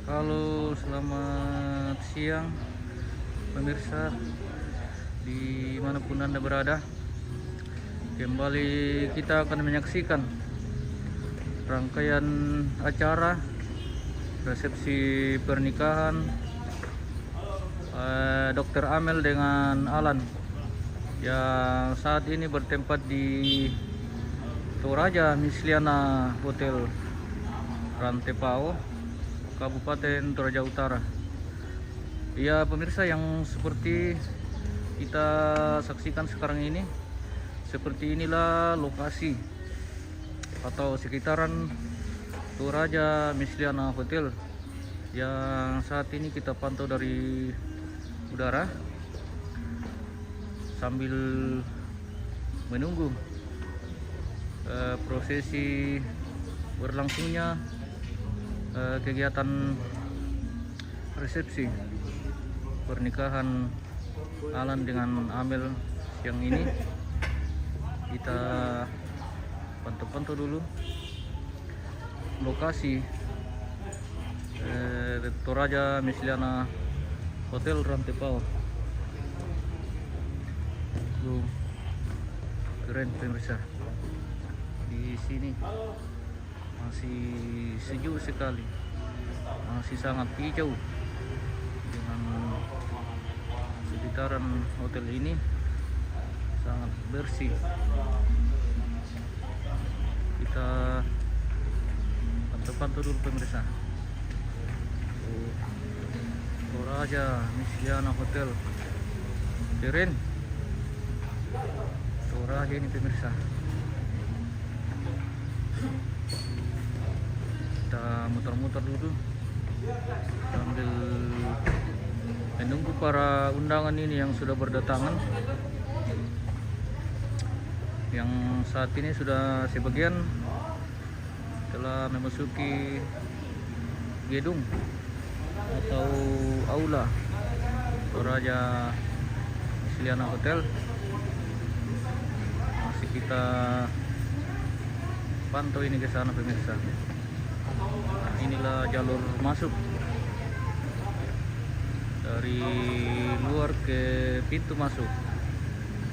Halo, selamat siang pemirsa dimanapun Anda berada. Kembali kita akan menyaksikan rangkaian acara resepsi pernikahan Dr. Amel dengan Alan yang saat ini bertempat di Toraja Misliana Hotel Rantepao, Kabupaten Toraja Utara. Ya pemirsa, yang seperti kita saksikan sekarang ini, seperti inilah lokasi atau sekitaran Toraja Misliana Hotel yang saat ini kita pantau dari udara sambil menunggu prosesi berlangsungnya kegiatan resepsi pernikahan Alan dengan Amel siang ini. Kita pantau-pantau dulu lokasi Toraja Misliana Hotel Rantepao. Keren pemirsa, di sini masih sejuk sekali, masih sangat hijau dengan sekitaran hotel ini sangat bersih. Kita pantau-pantau dulu pemirsa. Toraja Misliana Hotel, keren Toraja ini pemirsa. Kita muter-muter dulu sambil menunggu para undangan ini yang sudah berdatangan, yang saat ini sudah sebagian telah memasuki gedung atau aula Toraja Misliana Hotel. Masih kita pantau ini ke sana pemirsa. Inilah jalur masuk dari luar ke pintu masuk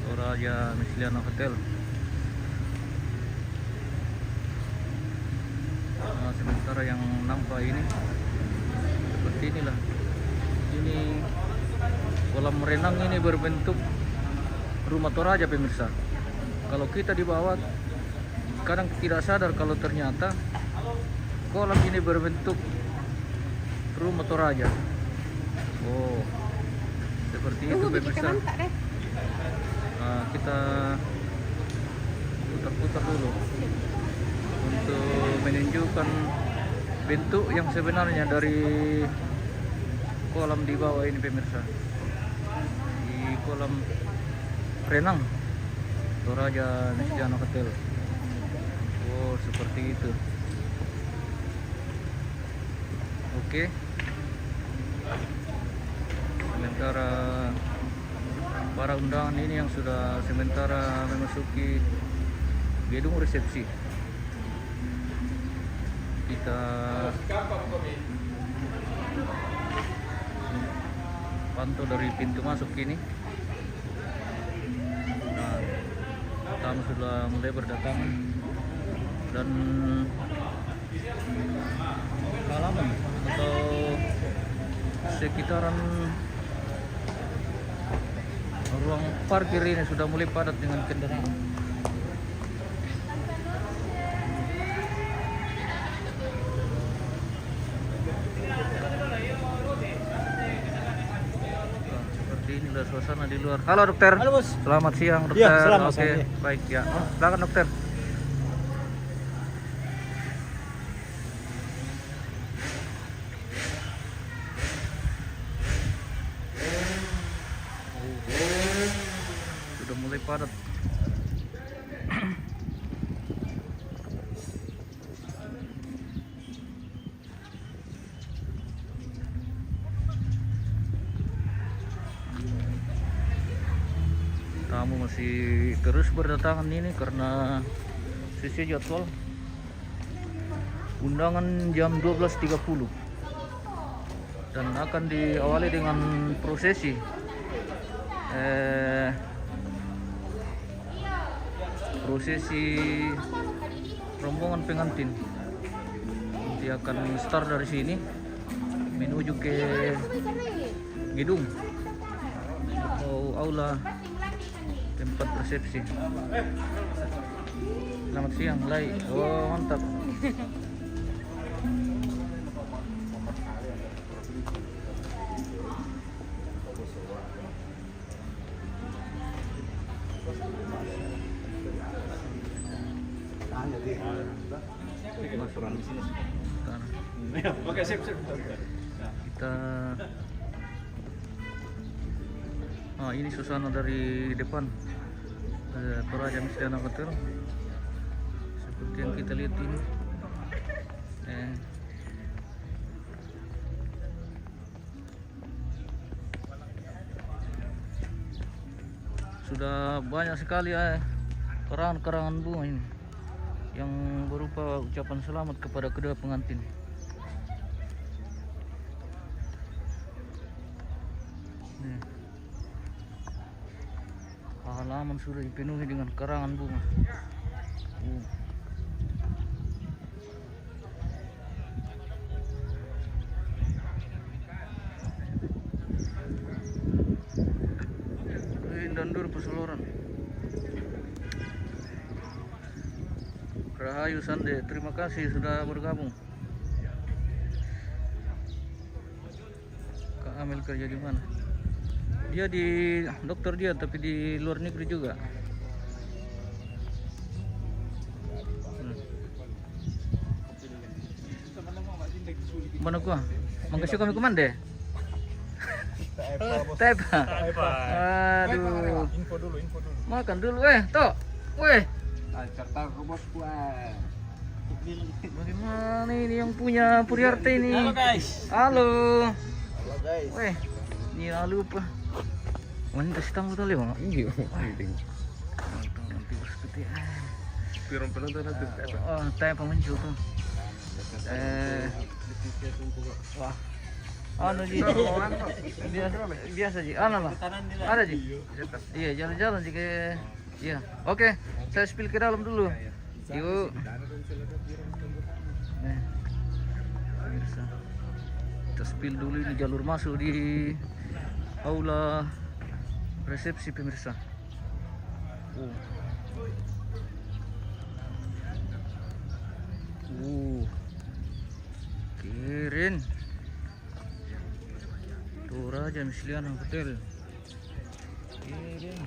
Toraja Misliana Hotel. Nah, sementara yang nampak ini seperti inilah. Ini kolam renang ini berbentuk rumah Toraja pemirsa. Kalau kita di bawah kadang tidak sadar kalau ternyata kolam ini berbentuk rumah Toraja. Oh, seperti itu pemirsa. Nah, kita putar-putar dulu untuk menunjukkan bentuk yang sebenarnya dari kolam di bawah ini pemirsa. Di kolam renang Toraja Misliana Hotel. Oh, seperti itu. Oke. Sementara para undangan ini yang sudah sementara memasuki gedung resepsi, kita pantau dari pintu masuk ini. Nah, tamu sudah mulai berdatangan dan halaman atau sekitaran ruang parkir ini sudah mulai padat dengan kendaraan. Seperti inilah suasana di luar. Halo dokter. Halo bos. Selamat siang dokter. Ya, selamat Oke, siang. baik ya. Silakan dokter. Sudah mulai padat. Tamu masih terus berdatangan ini karena sisi jadwal undangan jam 12.30. dan akan diawali dengan prosesi rombongan pengantin. Nanti akan start dari sini menuju ke gedung atau aula tempat resepsi. Selamat siang, Lai. Oh, mantap. Oke, sip. Kita ini suasana dari depan Toraja Misliana Hotel seperti yang kita lihat ini. Sudah banyak sekali karangan-karangan bunga ini yang berupa ucapan selamat kepada kedua pengantin. Halaman sudah dipenuhi dengan karangan bunga. Dan Dur Peseloran. Rahayu Sande, terima kasih sudah bergabung. Kak Amel kerja di mana? Dia di dokter dia, tapi di luar negeri juga. Mana gua? Mangkasih kami komande. Tepa. Aduh. Info dulu. Makan dulu, toh. Cerita ke bos gua. Bagaimana ini yang punya Puriarte ini? Halo guys. Halo. Halo guys. Ini lupa. Wanita setang betul ya, Bang? Iya. Nanti seperti Pirong penonton nanti. Tanya pemuncul tuh. Wah. Ji. Biasa Ji. Lah. Ada Ji. Iya, jalan-jalan Ji ke. Iya. Oke, saya spill ke dalam dulu. Yuk. Pemirsa. Kita spill dulu ini jalur masuk di aula resepsi pemirsa. Keren. Toraja Misliana Hotel. Keren.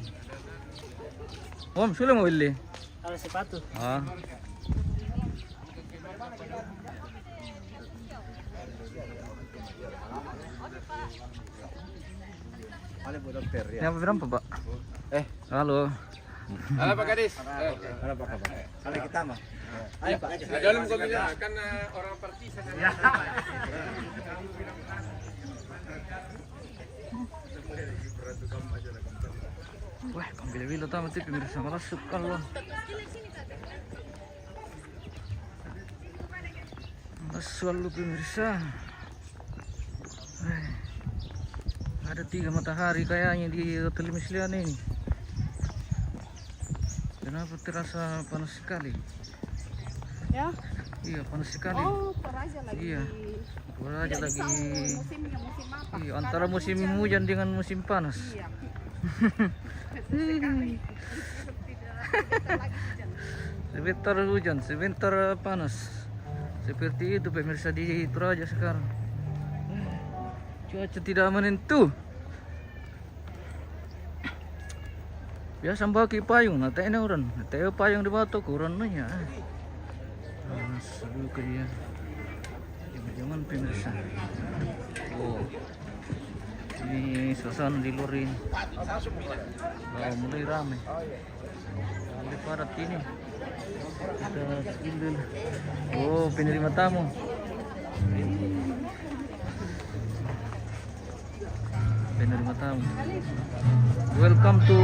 Om, sudah mau beli? Ada sepatu. Ada Bu Dokter ya. Yang berapa, Pak? Halo. Halo Pak Gadis. Halo Pak Kabar. Kalau kita mah. Ayo Pak. Dalam kopinya kan orang partisan. Ya. Wah, pembeli-beli tamat itu pemirsa masuk kalau. Masuk lu pemirsa. Ada 3 matahari kayaknya di Hotel Misliana ini. Kenapa terasa panas sekali? Ya? Iya, panas sekali. Oh, Toraja lagi. Iya. Toraja lagi. Musimnya musim apa? Iya, antara musim hujan dengan musim panas. Iya. Sebentar hujan, sebentar panas. Seperti itu pemirsa di Toraja sekarang. Cuaca tidak menentu. Biasa pakai payung, natanya orang. Natanya payung di batu kurang nanya. Seru ke dia. Jangan pemirsa. Ini suasana di luar ini. Mulai ramai. Mulai padat ini. Kita spill dulu. Penerima tamu. Penerima tamu. Welcome to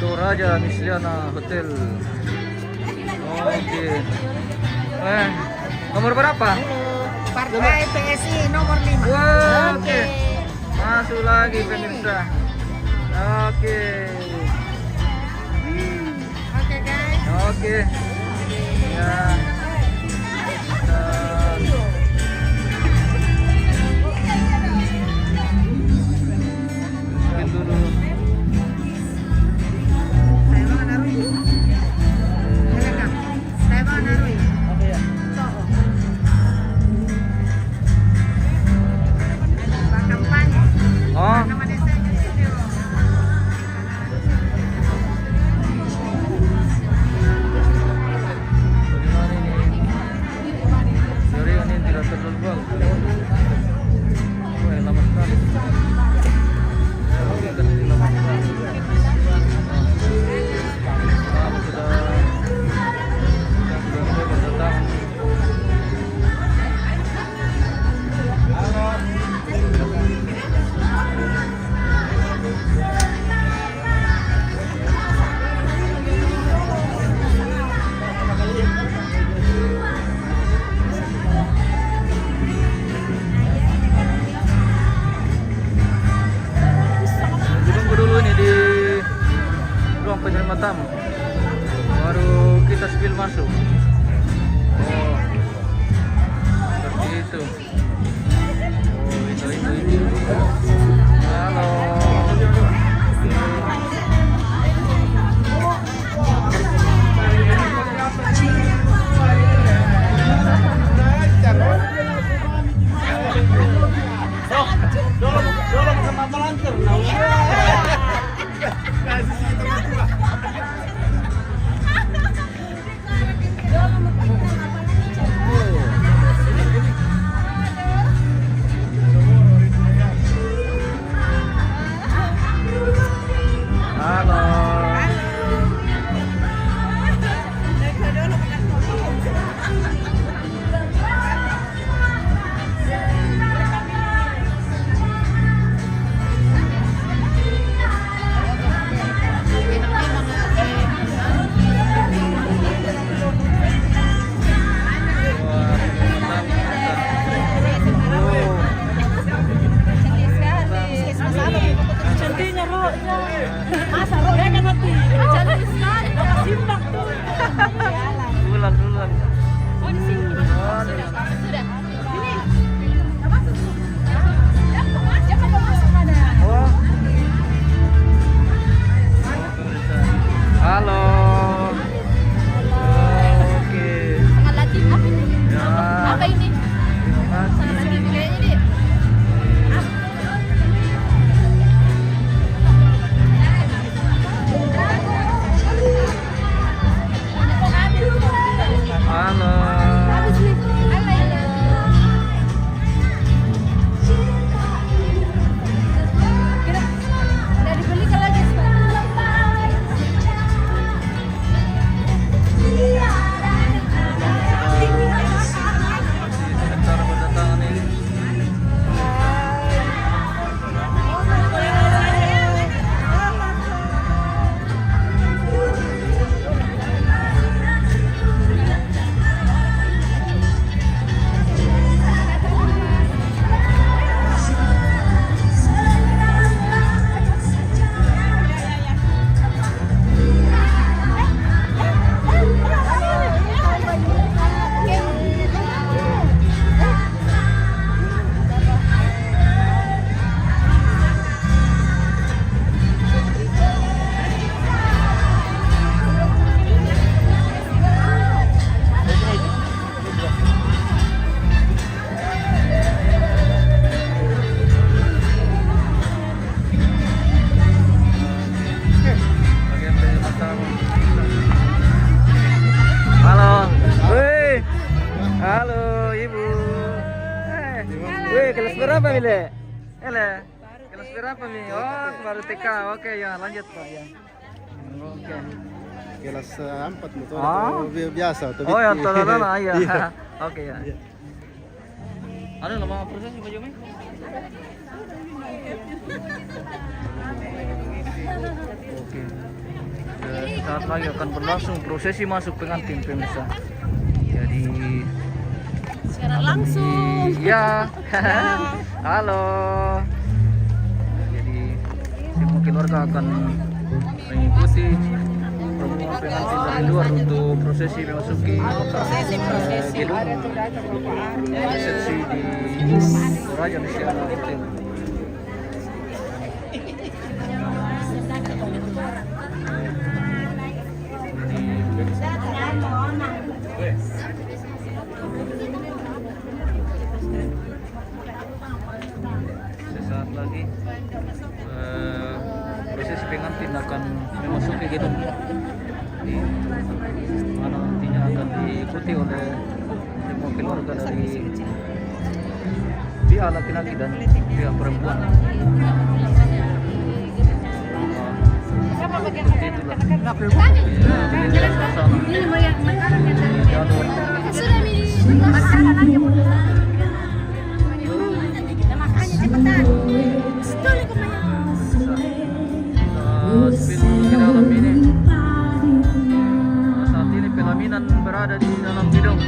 Toraja Misliana Hotel. Oke. Nomor berapa? Partai PSI nomor 5. Wah, oke. Masuk lagi pemirsa. Oke. Oke guys. Oke. Ya. Masukin dulu. Saya mau naruh. Saya mau naruh. Oke ya. Kampanye. Oh. Nama desanya itu. Bagaimana ini? Sorry, ini tidak terlalu bagus. Wah, lama sekali. Oke, kasih lama sekali. Sudah berdatang. Tunggu dulu ini di ruang penerima tamu. Baru kita spill masuk. Oh, seperti itu. Oh, itu. Halo. Cantiknya rohnya. Masa rohnya kan mati. Cantik sekali. Dapat simpang tuh. Bulan. Oh di sini. Sudah. Ini. Masuk. Jangan masuk ada. Oh. Halo. Oke. Sangat latif apa ini? Ya. Apa ini? Terima kasih. Sangat latif kayaknya dia. Halo. Udah dibeli ke lagi Sebentar berdatangan ini. Bagian penerima tamu. Halo. Wih. Halo, Ibu. Wih, kelas berapa, Mile? Kelas berapa, Mi? Oh, baru TK. Oke, ya, lanjut, Pak, ya. Oke. Kelas 4 motor Oh. atau biasa atau Oh, yang Vicky. tolong iya. Iya. Oke, ya. Ada lama proses Pak Jomai? Oke. Saat lagi akan berlangsung prosesi masuk pengantin pemirsa. Jadi Secara langsung. Iya. Halo. Jadi semua keluarga akan mengikuti rombongan pengantin dari luar untuk prosesi memasuki gedung resepsi di Toraja Luciana Hotel. Sesaat lagi prosesi pengantin akan memasuki gedung di mana nantinya akan diikuti oleh semua keluarga dari pihak laki-laki dan pihak perempuan. Seperti itulah. Ya, beginilah suasana. Jalur. Spill ke dalam ini. Saat ini pelaminan berada di dalam gedung.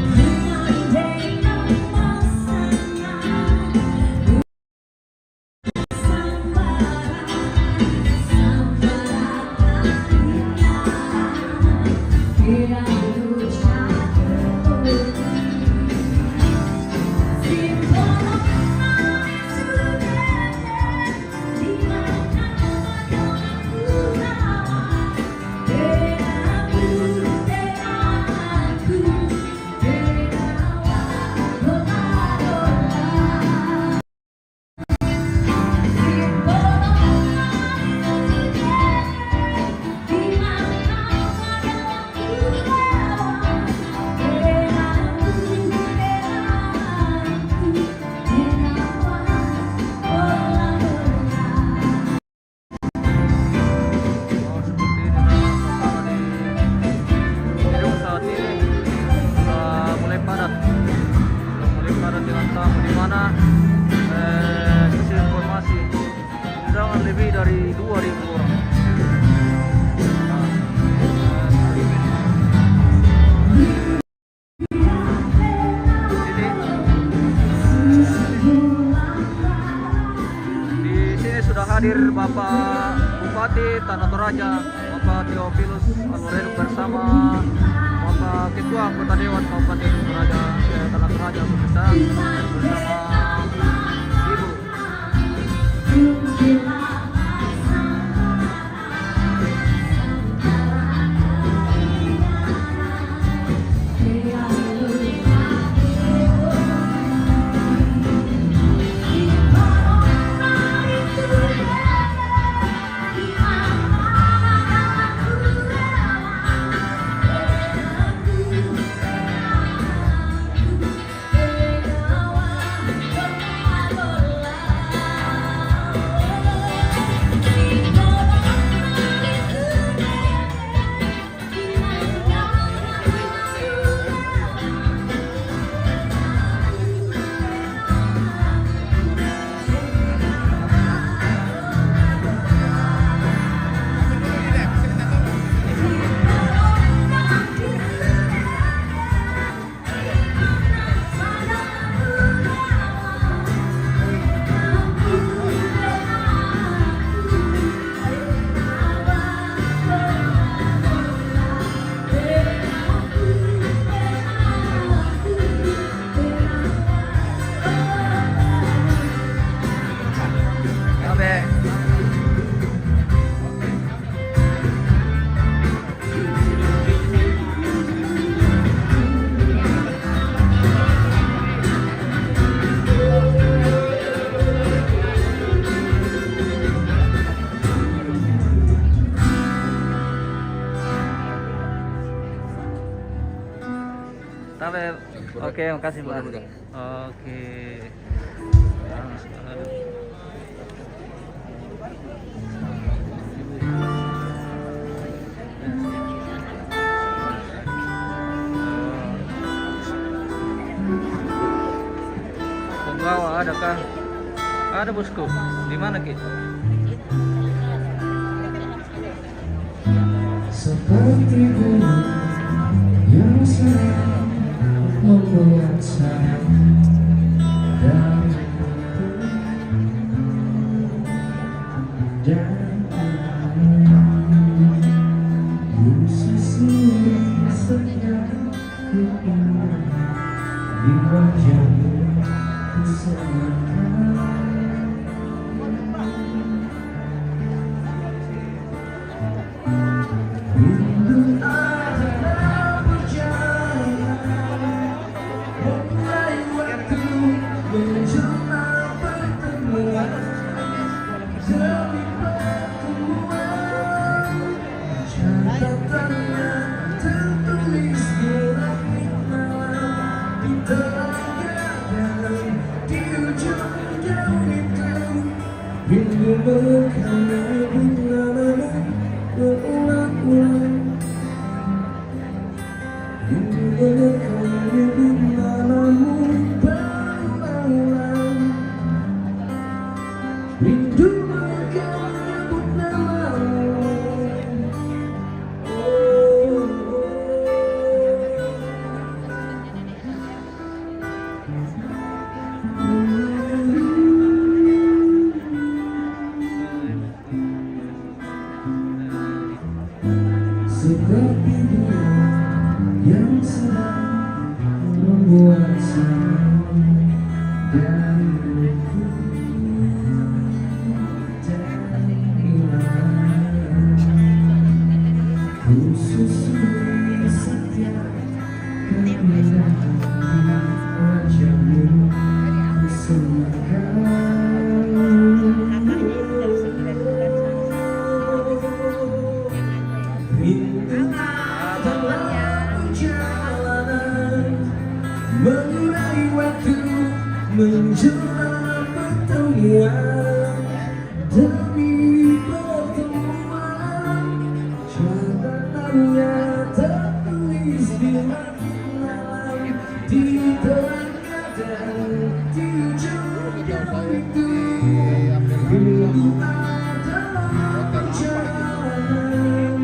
Lebih dari 2.000 orang. Di sini sudah hadir Bapak Bupati Tanah Toraja, Bapak Theophilus Alwarez bersama Bapak Ketua Anggota Dewan Kabupaten Toraja, Tanah Toraja bersama Ibu. Tabel. Oke, makasih Mbak. Oke. Penggawa adakah? Ada bosku. Di mana Ki? Seperti bunga yang sering membuat saya Seperti dia yang sedang membuat sarang dari lumpur dan hilang, khusus di setiap keindahan wajahmu semakan. Mengurai waktu menjelang pertemuan demi pertemuan, catatannya tertulis di malam di terang kadang di ujung jauh itu. Rindu adalah perjalanan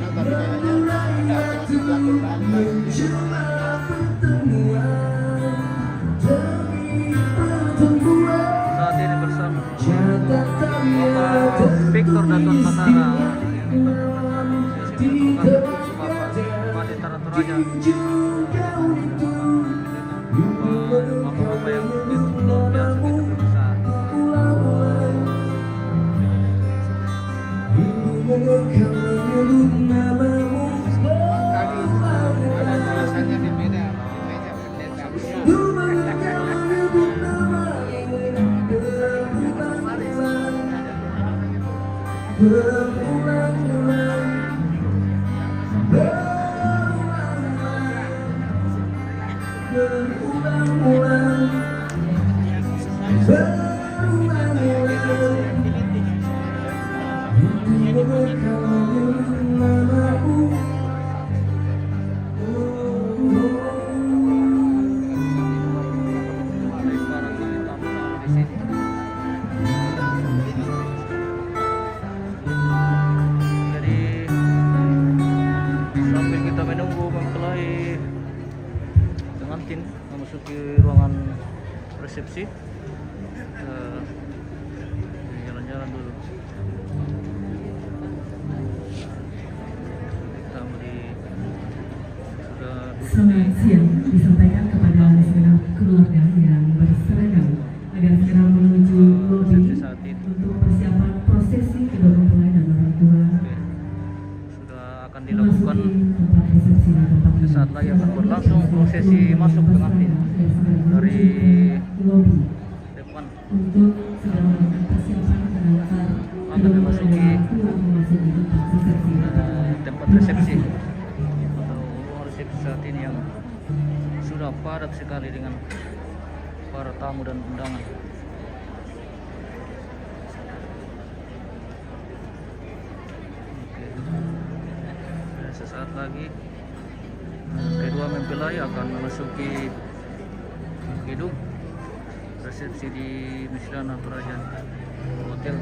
mengurai waktu menjelang pertemuan. Saat ini bersama Bapak Victor Daton Pasara, Bapak Toraja, Bapak-bapak yang begitu luar biasa, begitu besar. Ada tulisannya di meja pendeta. pengantin memasuki ruangan resepsi. Jalan-jalan dulu. Kita Selamat siang, disampaikan kepada segenap keluarga yang berseragam agar segera menuju lobi untuk persiapan prosesi kedua mempelai dan orang tua. Sudah akan dilakukan tempat resepsi dan tempat sesaat lagi akan berlangsung prosesi masuk pengantin dari lobi depan untuk segera melakukan persiapan mengantar akan memasuki tempat resepsi atau ruang resepsi saat ini yang sudah padat sekali dengan para tamu dan undangan. Dan sesaat lagi kedua mempelai akan memasuki gedung resepsi di Mislana Toraja Hotel.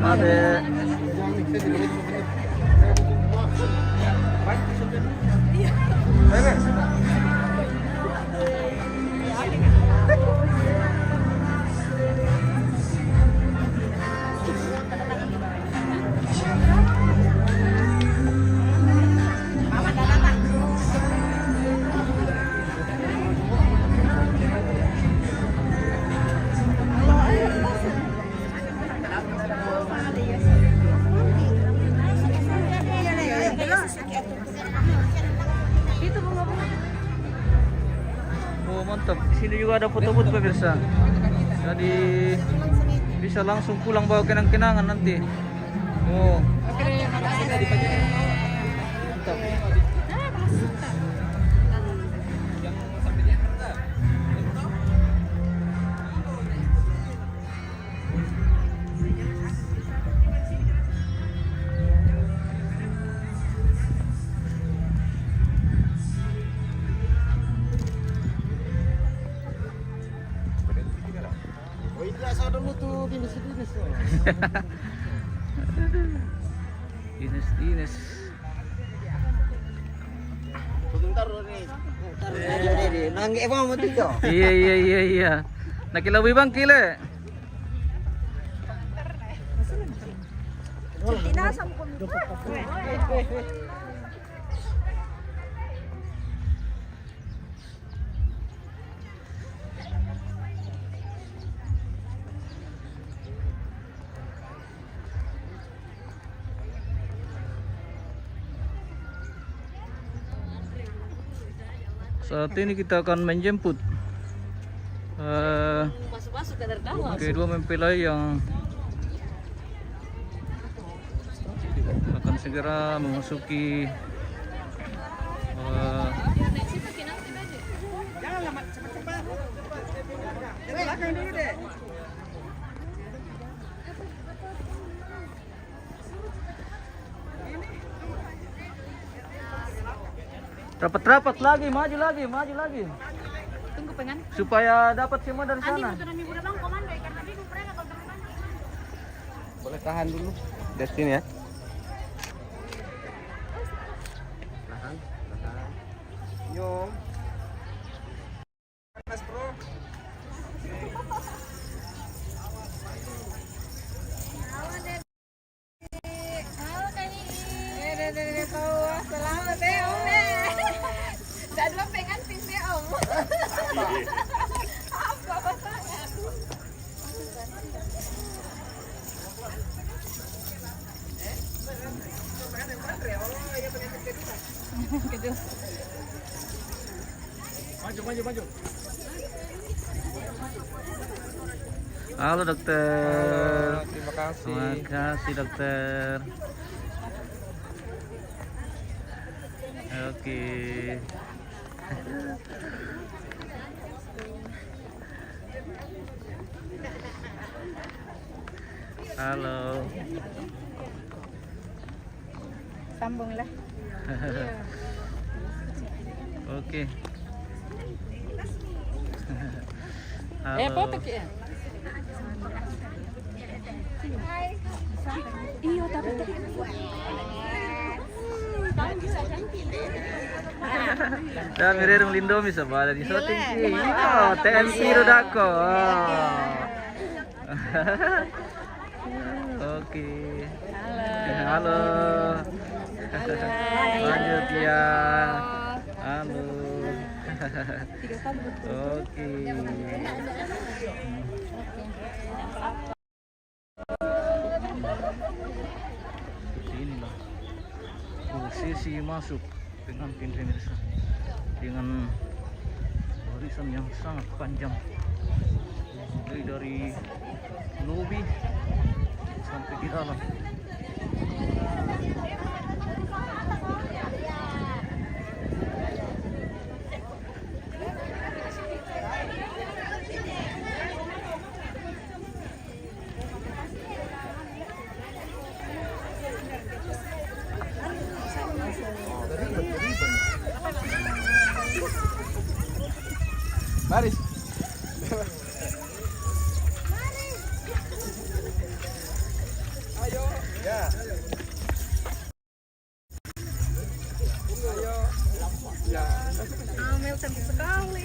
Ade. Oh mantap, di sini juga ada foto booth pemirsa. Jadi bisa langsung pulang bawa kenang-kenangan nanti. Oh. Mantap. Dinas. Iya. Nakilawi bang kile. Saat ini kita akan menjemput kedua mempelai yang akan segera memasuki rapat-rapat lagi, maju lagi. Tunggu pengen. Supaya dapat semua dari sana. Boleh tahan dulu. Destin ya. Tahan. Nyom. Panas, Bro. Selamat ya Om. Dan lo pengen pisnya Om. Apa pasangan? Maju. Halo dokter. Terima kasih. Terima kasih dokter. Oke. Halo. Sambunglah. Oke. Halo. Foto ya. Iya tapi Dan mirip Lindomi sa di shooting ki. Iyo, TNC Rodako. Oke. Halo. Lanjut ya. Halo. Oke. Sini lah. Sesi masuk dengan pemirsa dengan barisan yang sangat panjang, mulai dari lobi sampai di dalam. Baris. Ayo. Ya. Ayo. Ya. Amel cantik sekali.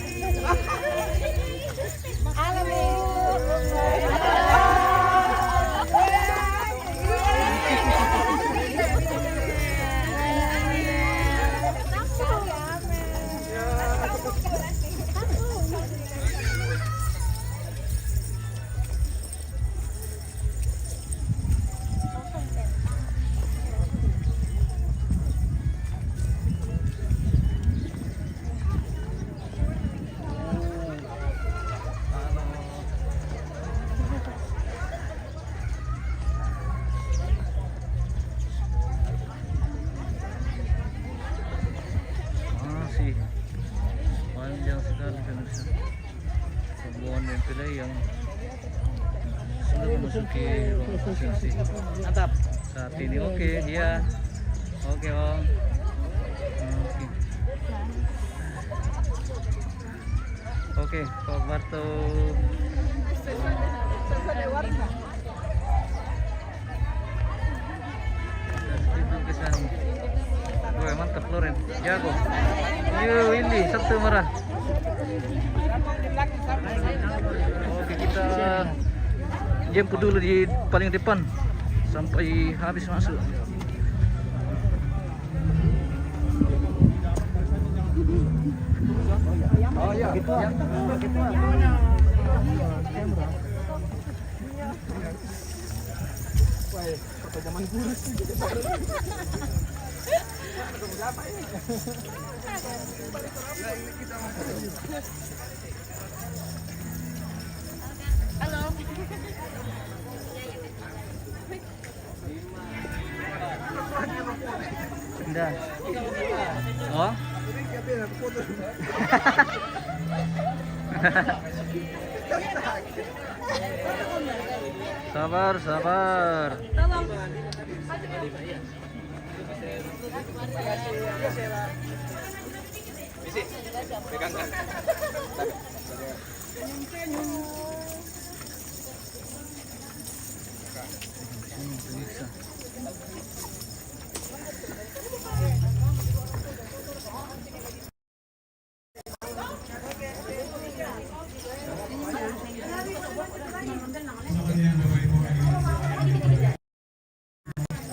Masih panjang sekali pemirsa. Rombongan mempelai yang sudah memasuki ruang resepsi. Mantap. Saat ini oke, dia. Oke, Om. Oke, Pak Barto. Wah, mantap Loren, jago. Yuk, ini satu merah. Oke, kita jemput dulu di paling depan sampai habis masuk. Oh iya. Gitu. Zaman kurus. Halo. Indah. Oh. Sabar, sabar. Tolong. Misi. Pegang kan.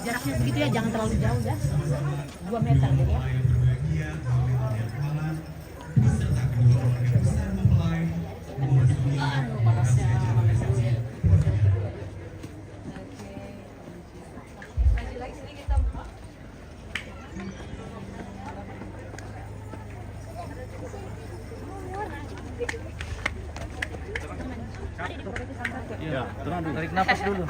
Jaraknya segitu ya, jangan terlalu jauh ya. 2 meter jadi ya. Ya, tarik nafas dulu.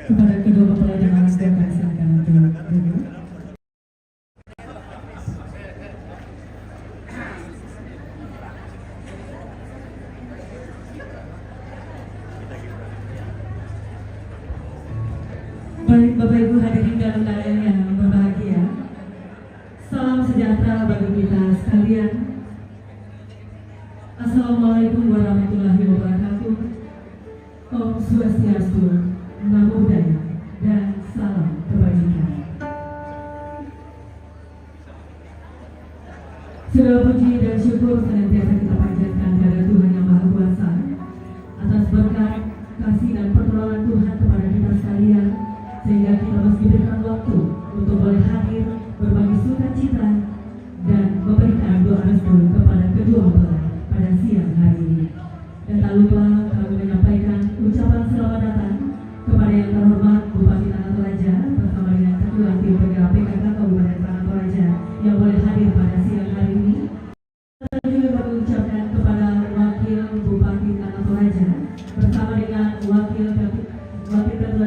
Kepada kedua mempelai dan orang tua kami silakan untuk duduk. Baik Bapak Ibu hadirin dan undangan yang berbahagia, salam sejahtera bagi kita sekalian. Assalamualaikum warahmatullahi wabarakatuh. Om Swastiastu, Namo Buddhaya, dan salam kebajikan. Segala puji dan syukur senantiasa kita panjatkan kepada Tuhan Yang Maha Kuasa atas berkat, kasih dan pertolongan Tuhan kepada kita sekalian, sehingga kita masih diberikan waktu untuk boleh hadir, berbagi sukacita dan memberikan doa restu kepada kedua mempelai pada siang hari ini. Dan tak lupa kami menyampaikan ucapan selamat datang kepada yang terhormat Bupati Tanah Toraja bersama dengan Ketua Tim Penggerak PKK Kabupaten Tanah Toraja yang boleh hadir pada siang hari ini. Kita juga mengucapkan kepada Wakil Bupati Tanah Toraja bersama dengan Wakil Ketua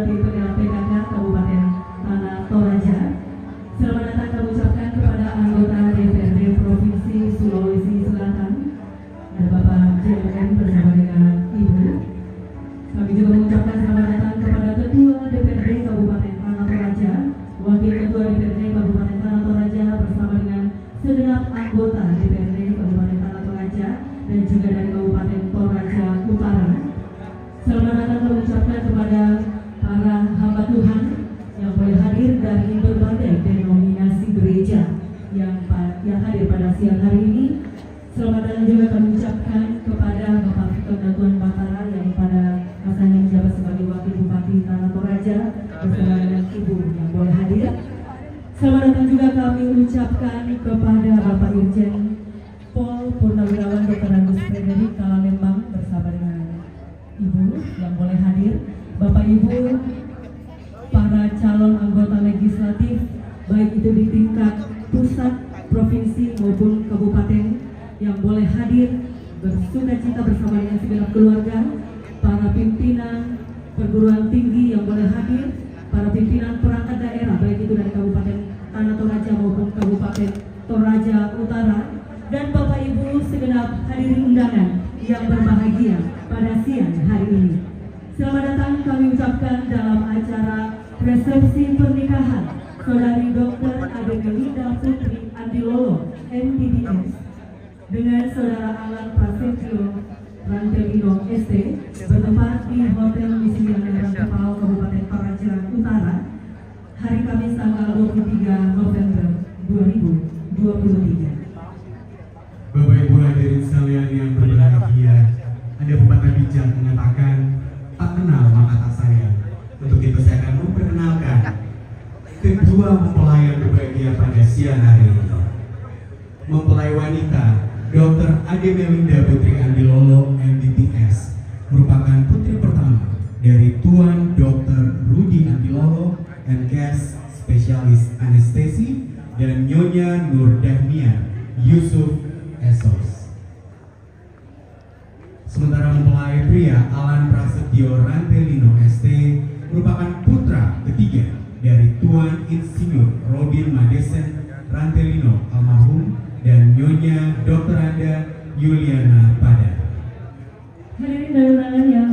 Tim Penggerak PKK Kabupaten Tanah Toraja. Selamat datang kami ucapkan kepada anggota DPRD Provinsi Sulawesi Selatan dan Bapak JLM bersama dengan Ibu. Kami juga mengucapkan selamat datang kepada Ketua DPRD Kabupaten Tanah Toraja, Wakil Ketua DPRD Kabupaten Tanah Toraja bersama dengan segenap anggota DPRD Kabupaten Tanah Toraja dan juga dari Kabupaten Toraja Utara. Selamat datang kami ucapkan kepada para hamba Tuhan yang boleh hadir dari berbagai denominasi gereja yang hadir pada siang hari ini. Selamat datang juga kami ucapkan kepada Bapak Ketua Tuan Batara yang pada masanya menjabat sebagai Wakil Bupati Tanah Toraja bersama dengan Ibu yang boleh hadir. Selamat datang juga kami ucapkan kepada Bapak Irjen Pol Purnawirawan Dr. Agus Frederik Kalalembang bersama dengan Ibu yang boleh hadir. Bapak Ibu, para calon anggota legislatif baik itu di tingkat pusat, provinsi maupun kabupaten yang boleh hadir bersukacita bersama dengan segenap keluarga, para pimpinan perguruan tinggi yang boleh hadir, para pimpinan perangkat daerah baik itu dari Kabupaten Tanah Toraja maupun Kabupaten Toraja Utara, dan Bapak Ibu segenap hadirin undangan yang berbahagia pada siang hari ini. Selamat datang kami ucapkan dalam acara resepsi pernikahan Saudari Dr. Ade Melinda Putri Andilolo, MBBS, dengan Saudara Alan Prasetyo Rantelino ST bertempat di Hotel Misian Rantepal Kabupaten Toraja Utara hari Kamis tanggal 23 November 2023. Bapak Ibu hadirin sekalian yang berbahagia, ada pepatah bijak mengatakan tak kenal maka tak sayang. Untuk itu saya akan memperkenalkan kedua mempelai yang berbahagia pada siang hari ini. Mempelai wanita Dr. Ade Melinda Putri Andilolo MBBS merupakan putri pertama dari Tuan Dr. Rudi Andilolo MKes spesialis anestesi dan Nyonya Nur Dahmia Yusuf Esos. Sementara mempelai pria Alan Prasetyo Rantelino ST merupakan putra ketiga dari Tuan Insinyur Robin Madesen Rantelino almarhum dan Nyonya Dr. Anda Yuliana Pada. Hadirin dan undangan yang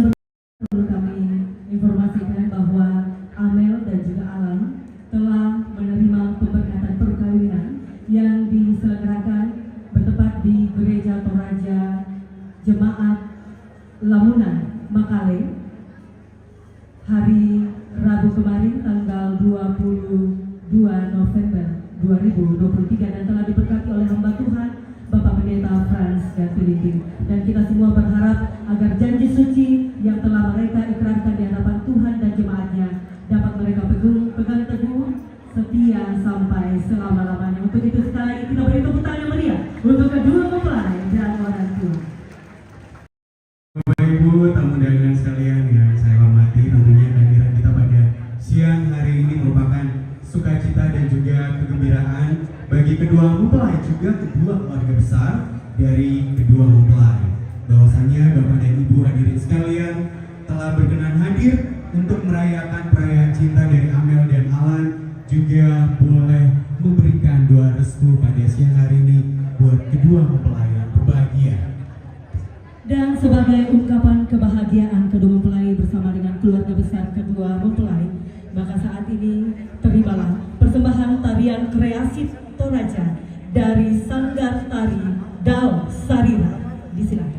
perlu kami informasikan bahwa Amel dan juga Alan telah menerima pemberkatan perkawinan yang diselenggarakan bertempat di Gereja Toraja Jemaat Lamunan Makale hari Rabu kemarin tanggal 22 November 2023 dan telah diberkati oleh hamba Tuhan Bapak Pendeta Frans Gatulinding. Dan kita semua berharap agar janji suci yang telah mereka ikrarkan di hadapan Tuhan dan jemaatnya dapat mereka pegang teguh setia sampai selama-lamanya. Untuk itu sekali lagi kita beri tepuk tangan yang meriah untuk kedua mempelai dan orang tua. Bapak Ibu tamu undangan sekalian yang saya hormati, tentunya kehadiran kita pada siang hari ini merupakan sukacita dan juga kegembiraan bagi kedua mempelai juga kedua keluarga besar dari kedua mempelai. Bahwasannya Bapak dan Ibu hadirin sekalian telah berkenan hadir untuk merayakan perayaan cinta dari Amel dan Alan, juga boleh memberikan doa restu pada siang hari ini buat kedua mempelai yang berbahagia. Dan sebagai ungkapan kebahagiaan kedua mempelai bersama dengan keluarga besar kedua mempelai, maka saat ini terimalah persembahan tarian kreasi Toraja dari Sanggar Tari Dao Sarina. Disilakan.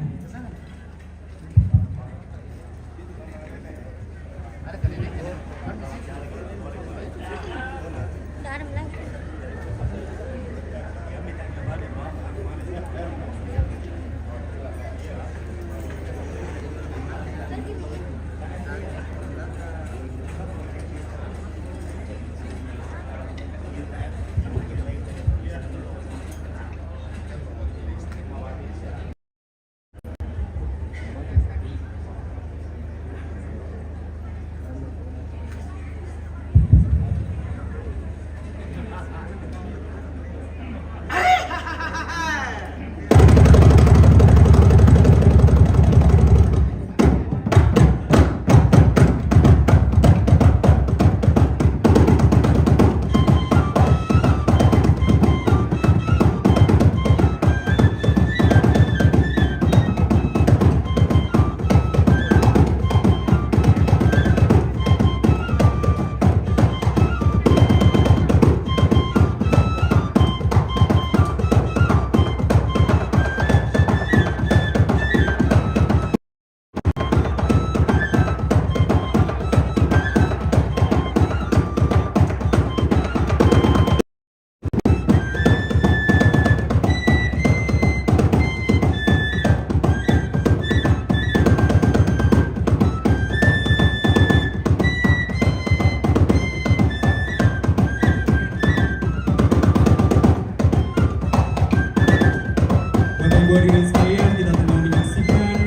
Hadirin sekalian, kita tengah menyaksikan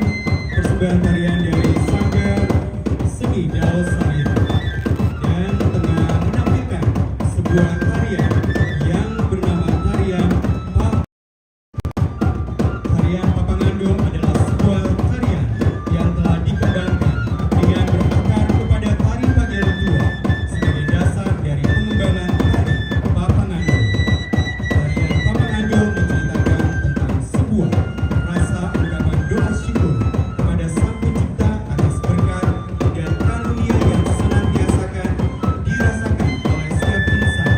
persembahan tarian dari Sanggar Seni Dao Sarina dan tengah menampilkan sebuah tarian yang bernama tarian Papangandong adalah sebuah tarian yang telah dikembangkan dengan berakar kepada tari Pagelaran Tua sebagai dasar dari pengembangan tari Papangandong. Tarian Papangandong menceritakan tentang sebuah rasa ungkapan doa syukur kepada Sang Pencipta atas berkat dan karunia yang senantiasa dirasakan oleh setiap insan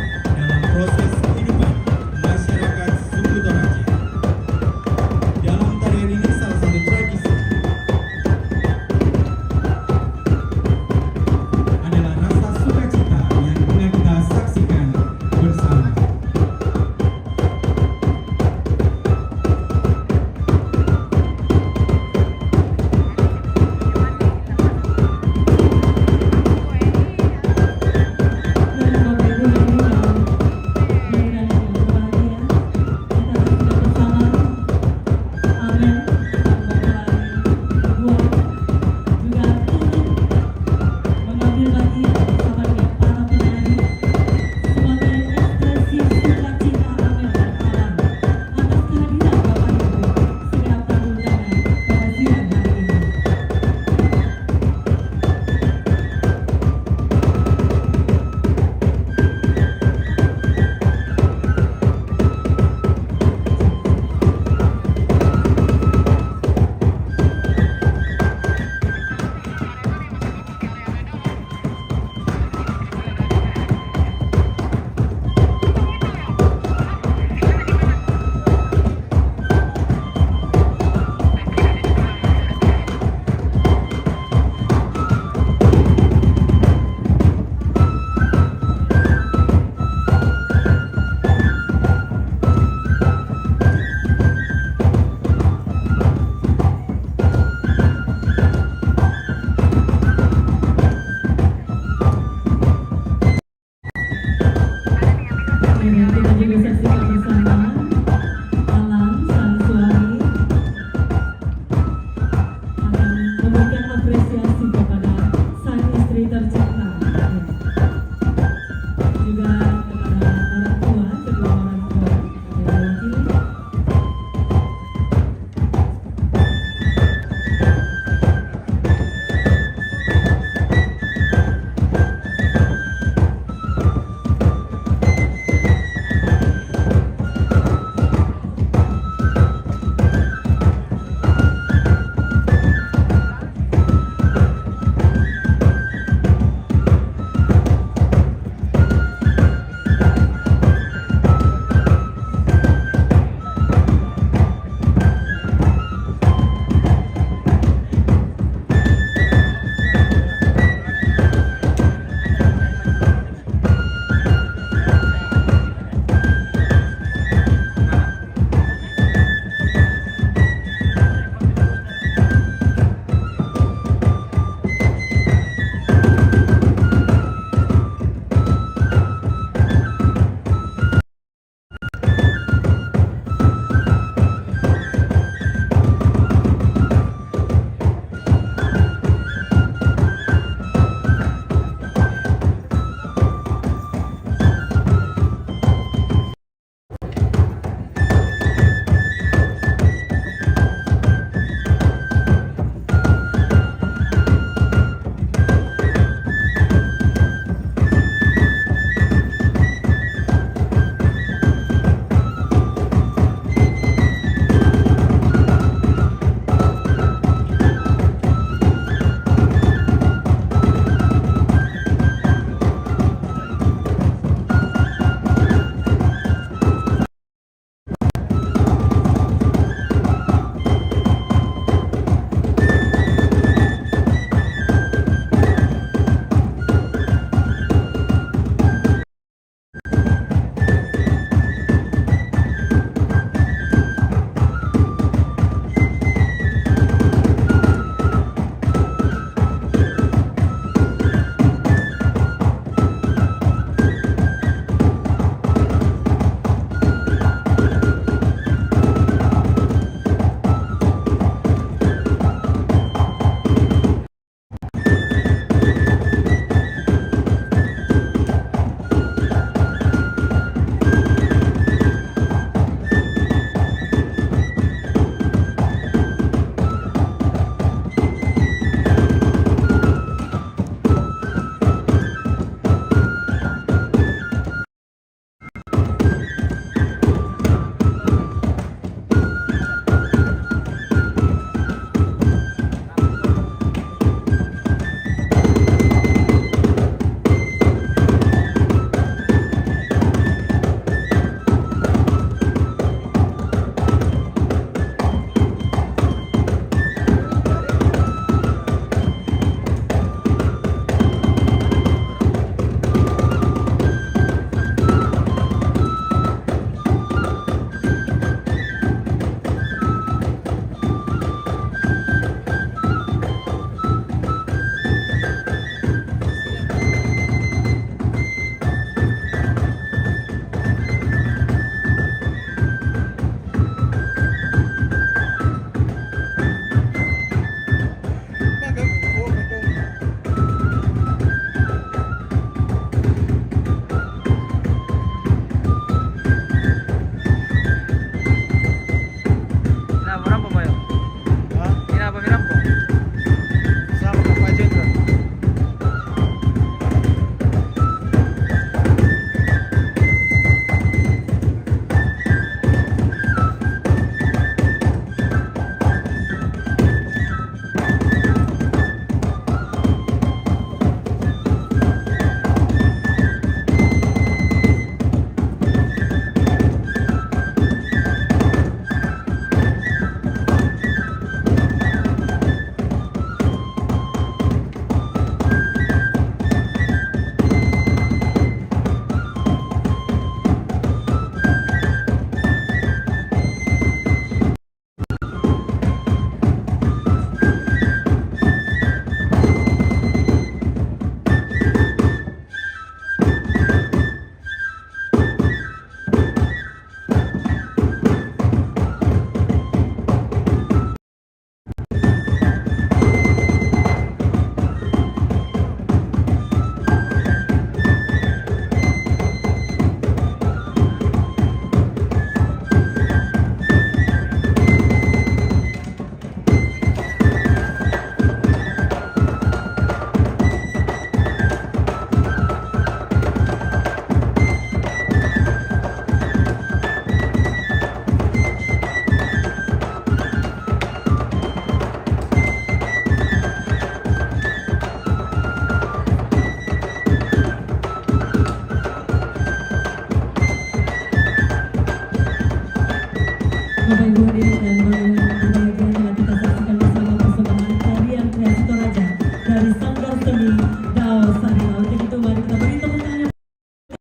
Bapak Ibu hadirin dan berbahagia telah kita saksikan bersama persembahan tarian kreasi Toraja dari Sanggar Seni Dao Sarina. Untuk itu mari kita beri tepuk tangan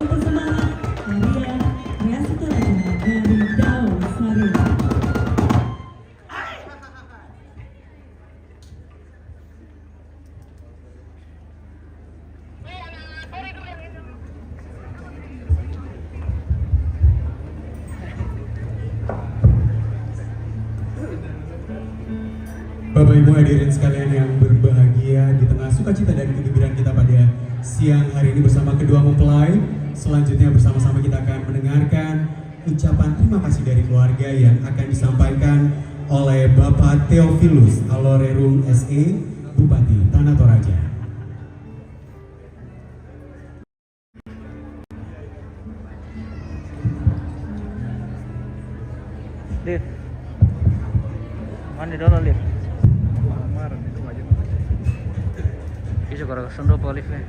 persembahan tarian kreasi Toraja dari Dao Sarina. Bapak Ibu hadirin sekalian yang berbahagia, di tengah sukacita dan kegembiraan kita pada siang hari ini bersama kedua mempelai, selanjutnya bersama-sama kita akan mendengarkan ucapan terima kasih dari keluarga yang akan disampaikan oleh Bapak Theophilus Alorerum SE, Bupati Tanah Toraja. Liv, mandi dulu Liv. Bisa kalau sendok Livnya.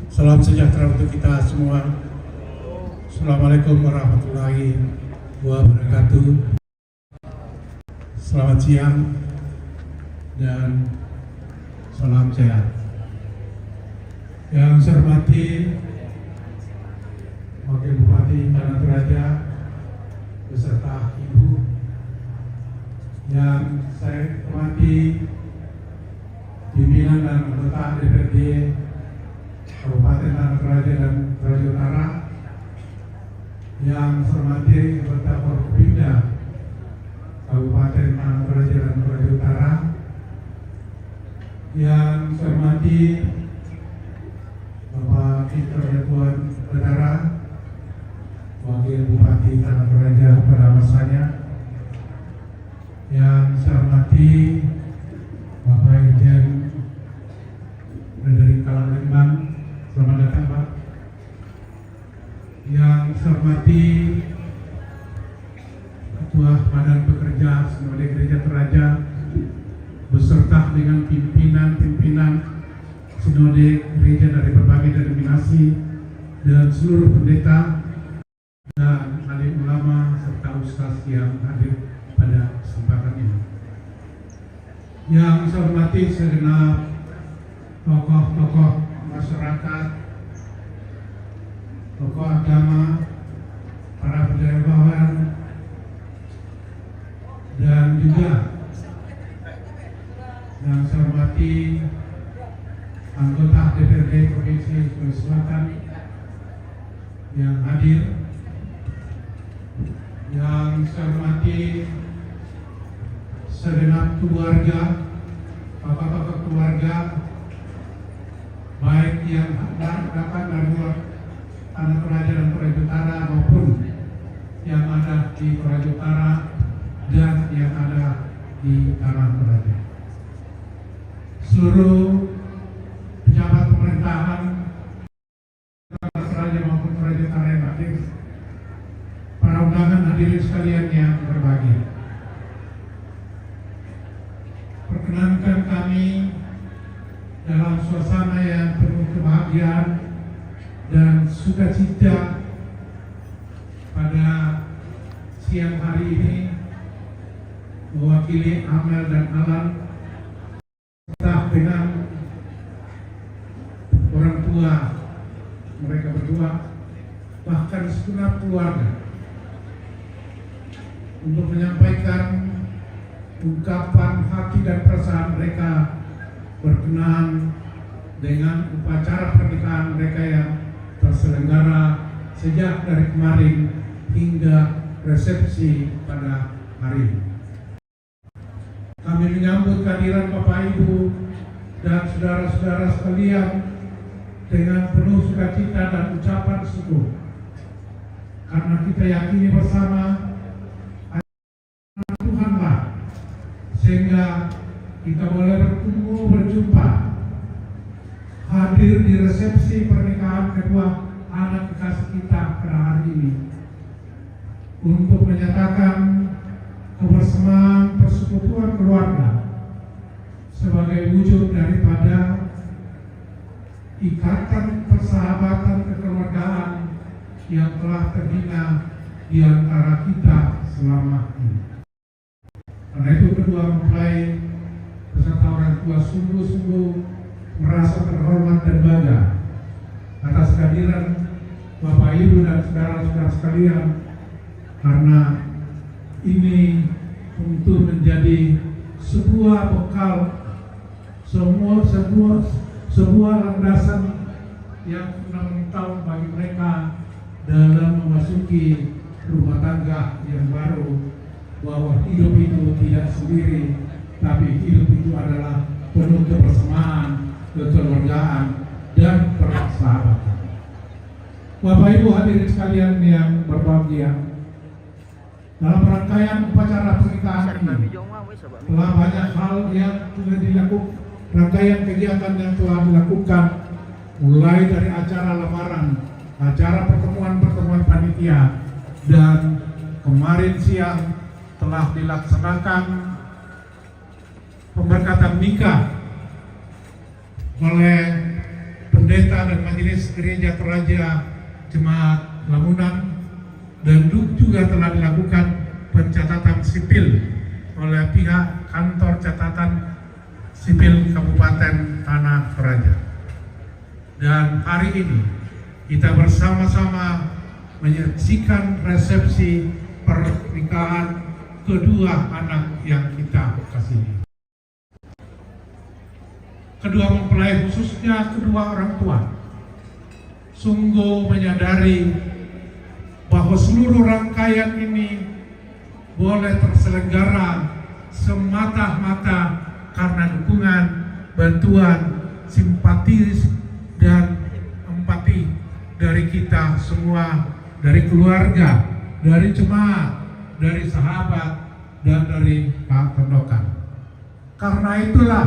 Salam sejahtera untuk kita semua. Assalamualaikum warahmatullahi wabarakatuh. Selamat siang dan salam sehat. Yang saya hormati Wakil Bupati Tanah Toraja beserta Ibu, yang saya hormati pimpinan dan anggota DPRD Kabupaten Tanah Toraja dan Toraja Utara, yang saya hormati anggota Forkopimda Kabupaten Tanah Toraja dan Toraja Utara, yang saya hormati Bapak Victor Tuan Betara, Wakil Bupati Tanah Toraja pada masanya, yang saya hormati Bapak Irjen Frederick Kalanglemang, selamat datang Pak. Yang saya hormati Ketua Badan Pekerja Sinode Gereja Toraja beserta dengan pimpinan-pimpinan Sinode Gereja dari berbagai denominasi dan seluruh pendeta dan alim ulama serta ustaz yang hadir pada kesempatan ini. Yang saya hormati segenap tokoh-tokoh masyarakat, tokoh agama, para pejabat dan juga yang saya hormati anggota DPRD Provinsi Sulawesi Selatan yang hadir, yang saya hormati segenap keluarga, bapak-bapak keluarga, baik yang dapat dari luar Tanah Toraja dan Toraja Utara maupun yang ada di Toraja Utara dan yang ada di Tanah Toraja. Seluruh pejabat pemerintahan Tanah Toraja maupun Toraja Utara yang hadir, para undangan hadirin sekalian yang berbahagia. Perkenankan kami dalam suasana yang penuh kebahagiaan dan sukacita pada siang hari ini mewakili Amel dan Alan serta dengan orang tua mereka berdua, bahkan segenap keluarga, untuk menyampaikan ungkapan hati dan perasaan mereka berkenaan dengan upacara pernikahan mereka yang terselenggara sejak dari kemarin hingga resepsi pada hari ini. Kami menyambut kehadiran Bapak Ibu dan saudara-saudara sekalian dengan penuh sukacita dan ucapan syukur, karena kita yakini bersama Tuhanlah sehingga kita boleh bertemu, berjumpa hadir di resepsi pernikahan kedua anak kekasih kita pada hari ini untuk menyatakan kebersamaan persekutuan keluarga sebagai wujud daripada ikatan persahabatan kekeluargaan yang telah terbina di antara kita selama ini. Karena itu kedua mempelai beserta orang tua sungguh-sungguh merasa terhormat dan bangga atas kehadiran Bapak Ibu dan saudara-saudara sekalian, karena ini untuk menjadi sebuah bekal, sebuah landasan yang fundamental bagi mereka dalam memasuki rumah tangga yang baru, bahwa hidup itu tidak sendiri, tapi hidup itu adalah penuh kebersamaan, kekeluargaan, dan persahabatan. Bapak Ibu hadirin sekalian yang berbahagia, dalam rangkaian upacara pernikahan ini telah banyak hal yang sudah dilakukan, rangkaian kegiatan yang telah dilakukan, mulai dari acara lamaran, acara pertemuan panitia, dan kemarin siang telah dilaksanakan pemberkatan nikah oleh pendeta dan majelis gereja Toraja Jemaat Lamunan, dan juga telah dilakukan pencatatan sipil oleh pihak kantor catatan sipil Kabupaten Tanah Toraja. Dan hari ini kita bersama-sama menyaksikan resepsi pernikahan kedua anak yang kita kasihi. Kedua mempelai, khususnya kedua orang tua, sungguh menyadari bahwa seluruh rangkaian ini boleh terselenggara semata-mata karena dukungan, bantuan, simpati, dan empati dari kita semua, dari keluarga, dari jemaat, dari sahabat, dan dari Pak Pendokan. Karena itulah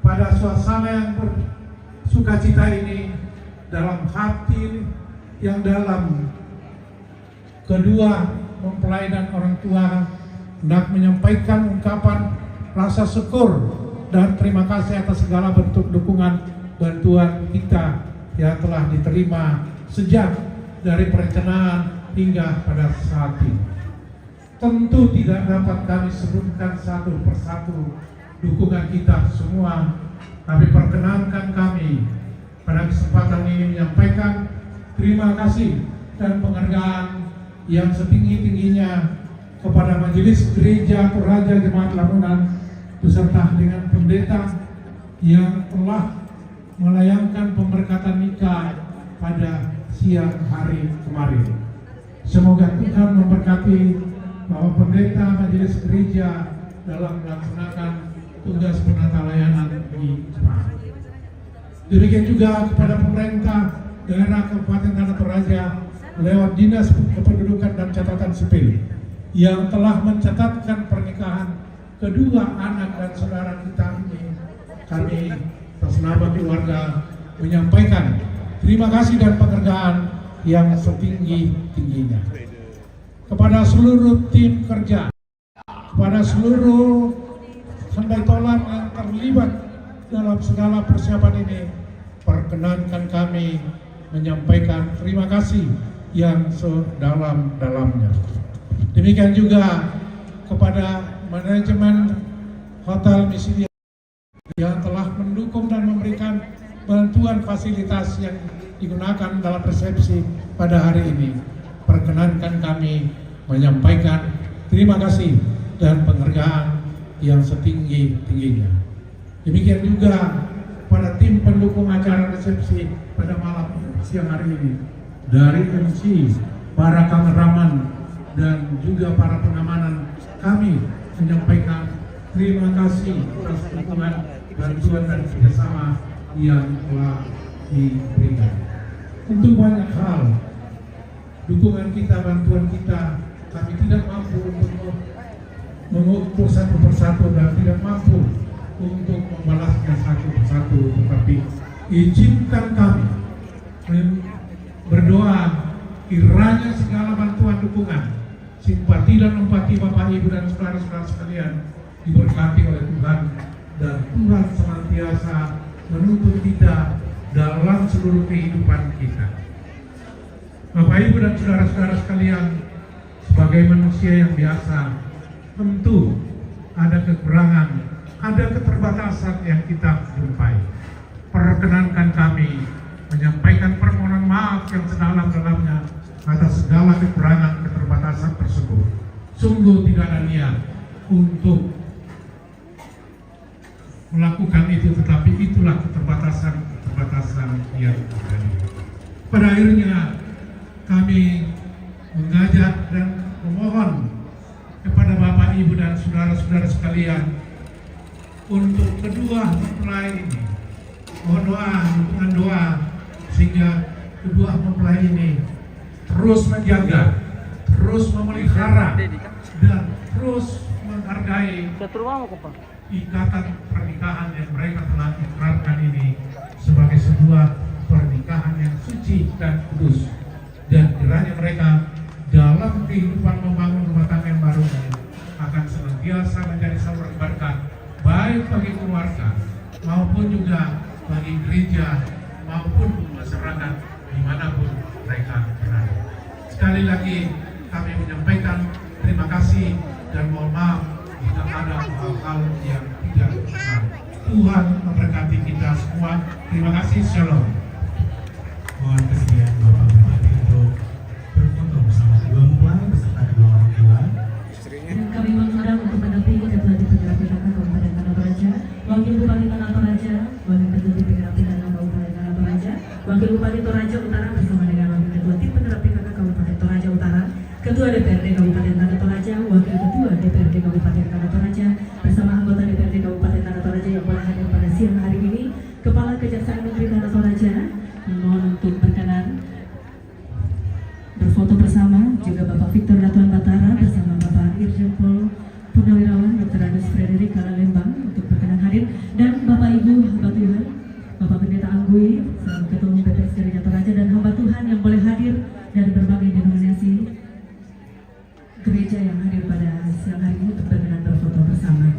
pada suasana yang bersukacita ini, dalam hati yang dalam, kedua mempelai dan orang tua hendak menyampaikan ungkapan rasa syukur dan terima kasih atas segala bentuk dukungan bantuan kita yang telah diterima sejak dari perencanaan hingga pada saat ini. Tentu tidak dapat kami sebutkan satu persatu dukungan kita semua, tapi perkenankan kami pada kesempatan ini menyampaikan terima kasih dan penghargaan yang setinggi-tingginya kepada Majelis Gereja Toraja Jemaat Lamunan beserta dengan pendeta yang telah melayangkan pemberkatan nikah pada siang hari kemarin. Semoga Tuhan memberkati bahwa pendeta Majelis Gereja dalam melaksanakan tugas penata layanan di jemaat. Demikian juga kepada pemerintah daerah Kabupaten Tanah Toraja lewat Dinas Kependudukan dan Catatan Sipil yang telah mencatatkan pernikahan kedua anak dan saudara kita ini. Kami atas nama keluarga menyampaikan terima kasih dan penghargaan yang setinggi-tingginya kepada seluruh tim kerja, kepada seluruh handai tolan yang terlibat dalam segala persiapan ini. Perkenankan kami menyampaikan terima kasih yang sedalam-dalamnya. Demikian juga kepada manajemen Hotel Misilia yang telah mendukung dan memberikan bantuan fasilitas yang digunakan dalam resepsi pada hari ini. Perkenankan kami menyampaikan terima kasih dan penghargaan yang setinggi-tingginya. Demikian juga pada tim pendukung acara resepsi pada malam siang hari ini, dari MC, para kameraman, dan juga para pengamanan, kami menyampaikan terima kasih atas dukungan, bantuan, dan kerjasama yang telah diberikan. Untuk banyak hal, dukungan kita, bantuan kita, kami tidak mampu untuk mengukur satu persatu dan tidak mampu untuk membalasnya satu persatu, tetapi izinkan kami berdoa kiranya segala bantuan dukungan, simpati dan empati Bapak Ibu dan saudara-saudara sekalian diberkati oleh Tuhan, dan Tuhan senantiasa menuntun kita dalam seluruh kehidupan kita. Bapak Ibu dan saudara-saudara sekalian, sebagai manusia yang biasa, tentu ada kekurangan, ada keterbatasan yang kita jumpai. Perkenankan kami menyampaikan permohonan maaf yang sedalam-dalamnya atas segala kekurangan keterbatasan tersebut. Sungguh tidak ada niat untuk melakukan itu, tetapi itulah keterbatasan yang terjadi. Pada akhirnya kami mengajak dan memohon kepada Bapak Ibu dan saudara-saudara sekalian untuk kedua mempelai ini, mohon doa, dukungan doa, sehingga kedua mempelai ini terus menjaga, terus memelihara, dan terus menghargai ikatan pernikahan yang mereka telah ikrarkan ini sebagai sebuah pernikahan yang suci dan kudus. Dan kiranya mereka dalam kehidupan membangun rumah tangga yang baru ini akan senantiasa menjadi saluran berkat, baik bagi keluarga maupun juga bagi gereja maupun masyarakat dimanapun mereka berada. Sekali lagi kami menyampaikan terima kasih dan mohon maaf jika ada hal-hal yang tidak benar. Tuhan memberkati kita semua. Terima kasih. Shalom. Mohon kesediaan Bapak Bupati untuk berfoto bersama kedua mempelai beserta kedua orang tua. Dan kami mengundang untuk mendampingi Ketua Dipenggerak PKK Kabupaten Tanah Toraja, Wakil Bupati Tanah Toraja, Wakil Ketua Dipenggerak PKK Kabupaten Tanah Toraja, Wakil Bupati Toraja Utara bersama dengan Wakil Ketua Dipenggerak PKK Kabupaten Toraja Utara, Ketua DPRD Kabupaten Tanah Toraja, Wakil Ketua DPRD Kabupaten Tanah Toraja bersama anggota DPRD Kabupaten Tanah Toraja yang boleh hadir pada siang hari ini, Kepala Kejaksaan Negeri Tanah Toraja. Mohon untuk berkenan berfoto bersama juga Bapak Victor Datuan Batara bersama Bapak Irjen Pol Purnawirawan Dr. Agus Frederick Kala Lembang untuk berkenan hadir, dan Bapak Ibu hamba Tuhan, Bapak Pendeta Anggui selaku Ketua Umum PPS Gereja Toraja dan hamba Tuhan yang boleh hadir dari berbagai denominasi gereja yang hadir pada siang hari ini untuk berkenan berfoto bersama.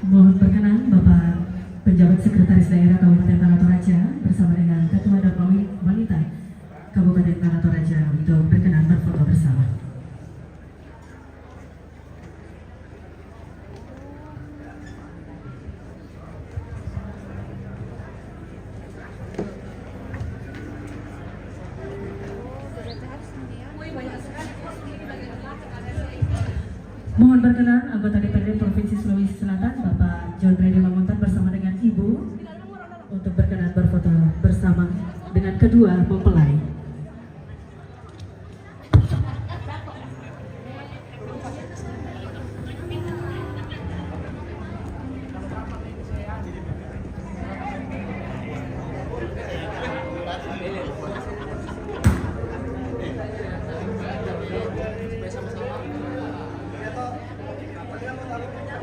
Mohon berkenan Bapak Penjabat Sekretaris Daerah Kabupaten Tanah Toraja bersama dengan Ketua Dharma Wanita Kabupaten Tanah Toraja untuk berkenan berfoto bersama. Mohon berkenan anggota DPRD Provinsi Sulawesi Selatan Bapak John Redi Mamontan bersama dengan Ibu untuk berkenan berfoto bersama dengan kedua mempelai.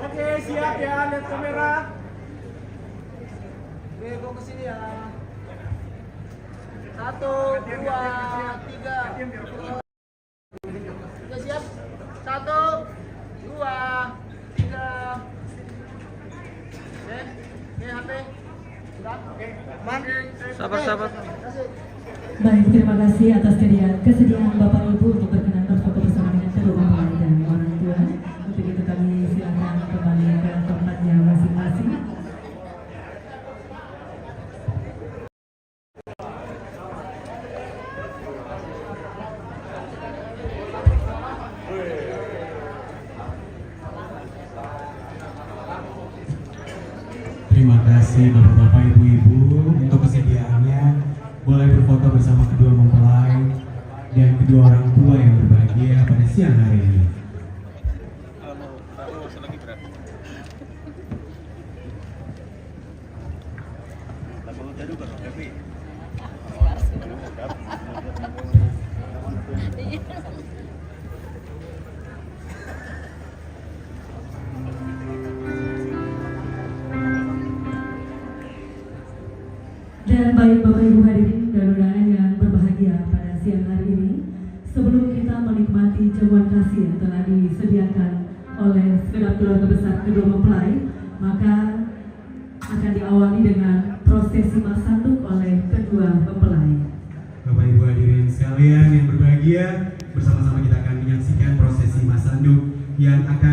Oke, siap ya, lihat kamera. Oke, go ke sini ya. 1, 2, 3. Oke, siap. 1, 2, 3. Oke, HP. Sudah? Oke. Aman. Sabar. Baik, terima kasih atas kesediaan Bapak Ibu untuk berkenan berfoto bersama dengan kedua mempelai dan orang tua. Untuk itu kami silakan kembali ke tempatnya masing-masing. Terima kasih Bapak-Bapak, Ibu-Ibu untuk kesediaannya. Boleh berfoto bersama kedua mempelai dan kedua orang tua yang berbahagia pada siang hari ini. Dan baik Bapak Ibu hadirin dan undangan yang berbahagia pada siang hari ini, sebelum kita menikmati jamuan kasih yang telah disediakan oleh segenap keluarga besar kedua mempelai, maka akan diawali dengan prosesi masanduk oleh kedua mempelai. Bapak Ibu hadirin sekalian yang berbahagia, bersama-sama kita akan menyaksikan prosesi masanduk yang akan